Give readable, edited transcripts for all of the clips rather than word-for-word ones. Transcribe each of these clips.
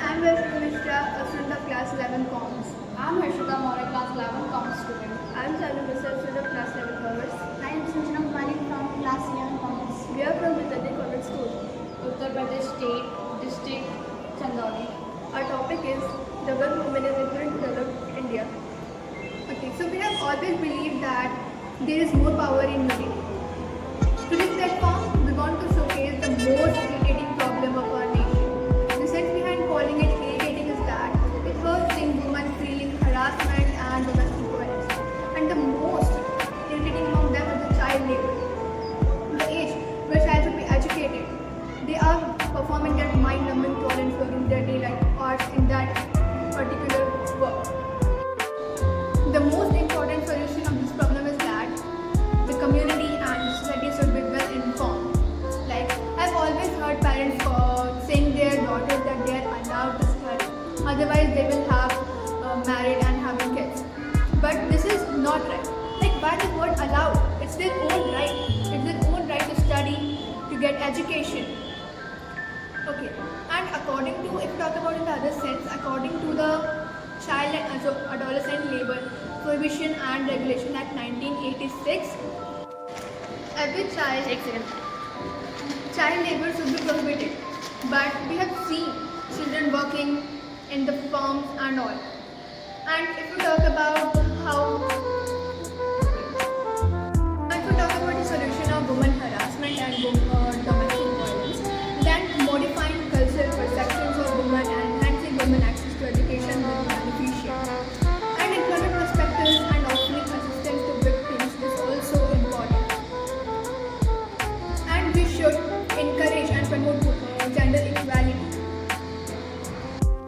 I'm Rashmi Mishra, a student of class 11 Commerce. I'm Harshita Mora, class 11 Commerce student. I'm Sanu Mishra, student of class 11 Commerce. I am Sanjana Kumari from class 11 Commerce. We are from Vidyadev Convent School. Uttar Pradesh State, District, Chandauli. Our topic is developed women is equivalent to developed India. Okay, so we have always believed that there is more power in women. Today's platform, we want to showcase the most irritating problem of our nation. The sense behind calling it irritating is that it hurts seeing women feeling harassment and domestic violence. And the most irritating among them is the child labor. The age where child should be educated, they are performing their mind-numbing talents work in their daylight arts in that particular work. The most important solution of this problem is that the community and society should be well informed. Like, I've always heard parents saying their daughters that they are allowed to study, otherwise they will have married and having kids. But this is not right. Like, why the word allowed? It's their own right. It's their own right to study, to get education. Okay, and according to, if you talk about in the other sense, according to the Child and Adolescent Labor Prohibition and Regulation Act 1986, every child labor should be prohibited. But we have seen children working in the farms and all. And if you talk about the solution of women harassment and domestic violence, then modifying cultural perceptions of women and enhancing women access to education will be beneficial. And employment perspectives and offering assistance to victims is also important. And we should encourage and promote gender equality.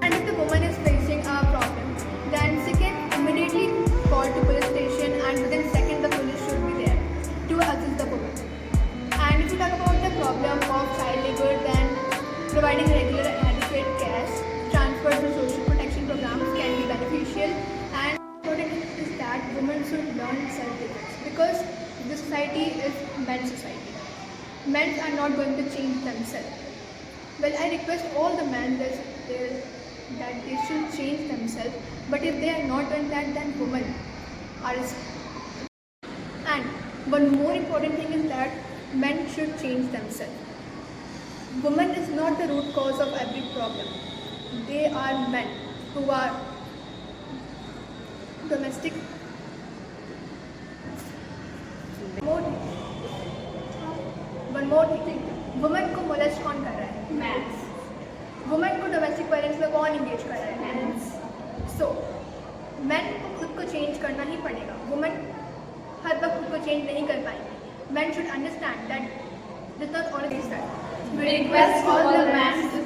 And if the woman is facing a problem, then second, immediately call to police station, and within second the police should be there to assist the woman. And if you talk about the problem of child labor, then providing regular and adequate cash transfer to social protection programs can be beneficial. And important is that women should learn self-defense, because the society is men's society. Men are not going to change themselves. Well, I request all the men that they should change themselves, but if they are not doing that, then women are. And one more important thing is that men should change themselves. Women is not the root cause of every problem. They are men who are domestic. One more thing. Women को molest कौन कर रहा है? Men's. Women को domestic violence में कौन engage कर रहा है? मैंस. सो मैन को खुद को चेंज करना ही पड़ेगा. वुमेन हर वक्त खुद को चेंज नहीं कर पाएंगे. Man should understand that this not always that. We request all the men to